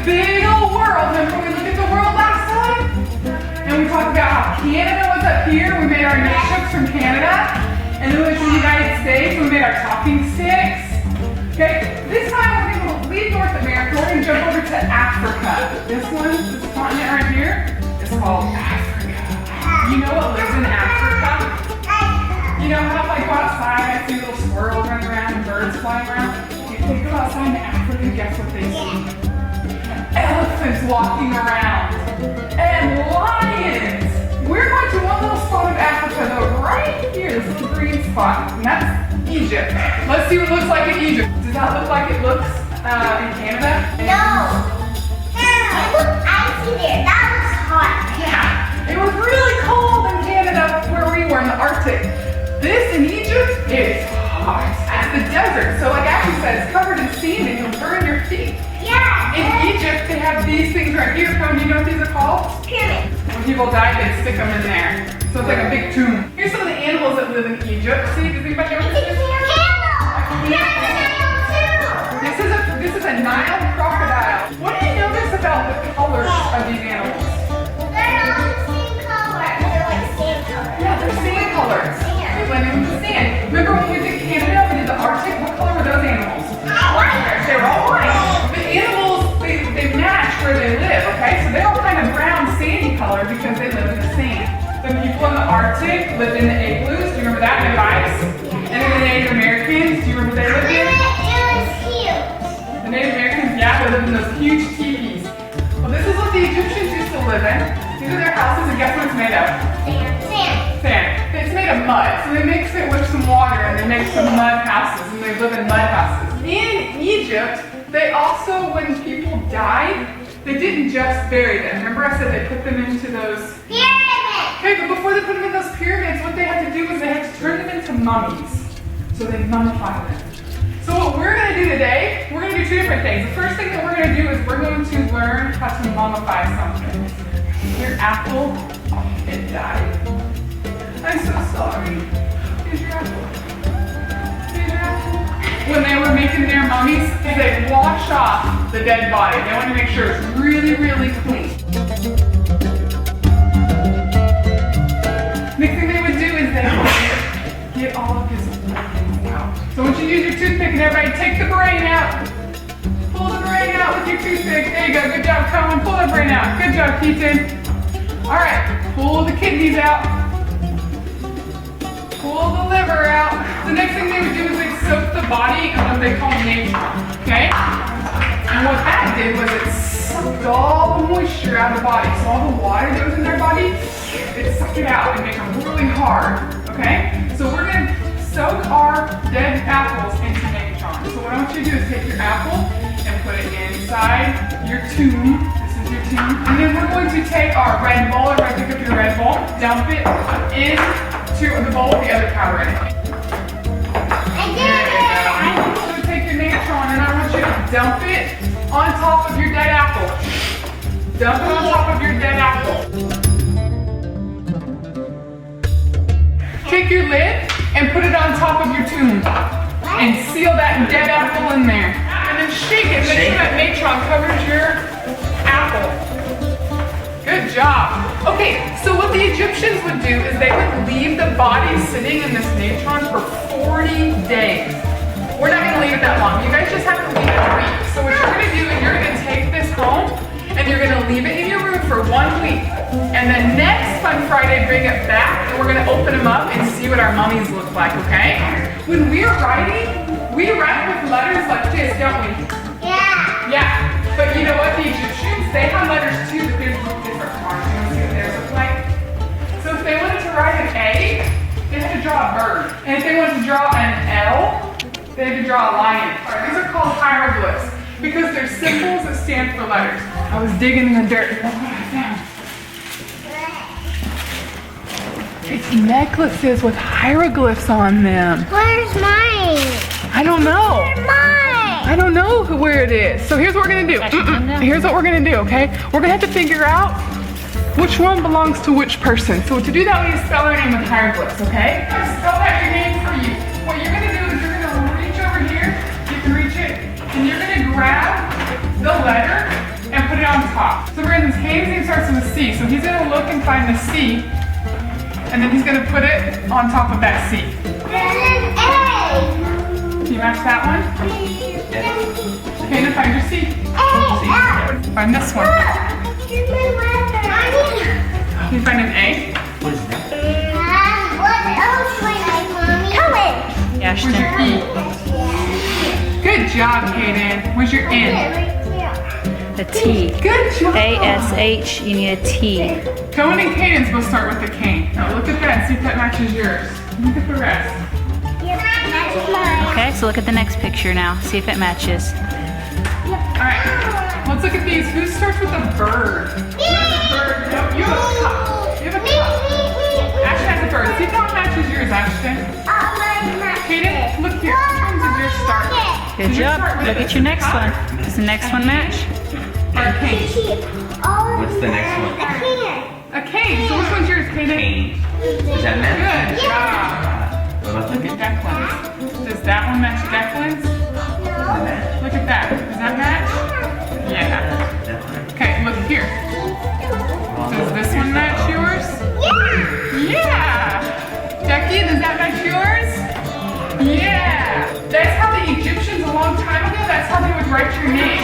big old world. Remember we looked at the world last time? And we talked about how Canada was up here. We made our notebooks from Canada. And then we went to the United States. We made our talking sticks. Okay, this time we're going to leave North America. We're going to jump over to Africa. This continent right here, is called Africa. You know what lives in Africa? You know how if I go outside, I see little squirrels running around and birds flying around? If they go outside in Africa, guess what they see? Elephants walking around and lions. We're going to one little spot of Africa though, right here. This is the green spot, and that's Egypt. Let's see what it looks like in Egypt. Does that look like it looks in Canada? No. It looks icy there. That looks hot. Yeah. It was really cold in Canada where we were in the Arctic. This in Egypt is hot. It's the desert. So like Ashley said, it's covered in sand and you'll burn your feet. Yeah. In Egypt, they have these things right here. Come, you know what these are called? Pyramids. When people die, they stick them in there. So it's like a big tomb. Here's some of the animals that live in Egypt. See, does anybody ever see this? This is a Nile crocodile. What do you notice about the colors of these animals? They're all the same color. They're like sand color. Yeah, they're sand colors. They blend in with the sand. Remember when we did Canada, we did the Arctic? What color were those animals? White. They were all white. The animals, they match where they live, okay? So they're all kind of brown, sandy color because they live in the sand. The people in the Arctic lived in the igloos. Do you remember that? They have ice. And then the Native Americans, do you remember what they lived in? The Native Americans, yeah, they lived in those huge teepees. Well, this is what the Egyptians used to live in. These are their houses, and guess what it's made of? Sand. It's made of mud. So they mix it with some water, and they make some mud houses, and they live in mud houses. In Egypt, they also, when people died, they didn't just bury them. Remember I said they put them into those Pyramids. Okay, but before they put them in those pyramids, what they had to do was they had to turn them into mummies. So they mummify them. So what we're going to do today, we're going to do two different things. The first thing that we're going to do is we're going to learn how to mummify something. Your apple, it died. I'm so sorry. Here's your apple. Here's your apple. When they were making their mummies, they wash off the dead body. They want to make sure it's really, really clean. Next thing they would do is they would get all of his brains out. So once you use your toothpick and everybody take the brain out. Pull the brain out with your toothpick. There you go. Good job, Cohen. Pull the brain out. Good job, Keaton. All right. Pull the kidneys out. Pull the liver out. The next thing they would do is they'd soak the body in what they call natron. Okay? And what that did was it sucked all the moisture out of the body. So all the water that was in their body, it sucked it out and make them really hard. Okay? So we're going to soak our dead apples into natron. So what I want you to do is take your apple and put it inside your tube. This is your tube. And then we're going to take our Red Bull, or pick up your Red Bull, dump it into the bowl with the other powder in it. I want you to take your natron and I want you to dump it on top of your dead apple. Dump it on top of your dead apple. Take your lid and put it on top of your tube and seal that dead apple in there. And then shake it. Make sure that natron covers your apple. Good job. Okay, so what the Egyptians would do is they would leave the body sitting in this natron for 40 days. We're not going to leave it that long. You guys just have to leave it a week. So what you're going to do is you're going to take this home and you're going to leave it in your room for 1 week. And then next Fun Friday, bring it back and we're going to open them up and see what our mummies look like, okay? When we're writing, we write with letters like this, don't we? Yeah. Yeah. But you know what? The Egyptians, they have letters too, but theirs look different from ours. You want to see what theirs look like? So if they wanted to write an A, they had to draw a bird. And if they wanted to draw an L, they had to draw a lion. All right, these are called hieroglyphs because they're symbols that stand for letters. I was digging in the dirt and look what I found. It's necklaces with hieroglyphs on them. Where's mine? I don't know. Where's mine? I don't know where it is. So here's what we're gonna do. Here's what we're gonna do, okay? We're gonna have to figure out which one belongs to which person. So to do that, we need to spell our name with hieroglyphs, okay? I'm gonna spell out your name for you. What you're gonna do is you're gonna reach over here, you can reach it, and you're gonna grab the letter and on top. So for instance, Hayden's name starts with a C. So he's gonna look and find the C, and then he's gonna put it on top of that C. Then A. Can you match that one? Hayden, find your C. Find this one. Here's my letter. Can you find an A? What is that? What else would I, Mommy? Color. Where's your Ashton. E? Good job, Hayden. Where's your N? A T. Good job. A-S-H, you need a T. Cohen and Hayden's will start with the K. Now look at that and see if that matches yours. Look at the rest. Yep, that's mine. Okay, so look at the next picture now. See if it matches. Alright, let's look at these. Who starts with a bird? Who has a bird? No, you have a cup. You have a cup. Ashton has a bird. See if that one matches yours, Ashton. Hayden, look here. Which ones did yours start? Good Did yours job. start with Look a at your next cup one. Does the next one match? Or a cane? What's the next one? A cane. So which one's yours, Hayden? Does that match? Good job. What about Look at Declan's. Does that one match Declan's? the match? Look at that. Does that match? Yeah. Okay, look here. Does this one match yours? Yeah! Jackie, does that match yours? Yeah! That's how the Egyptians a long time ago, that's how they would write your name.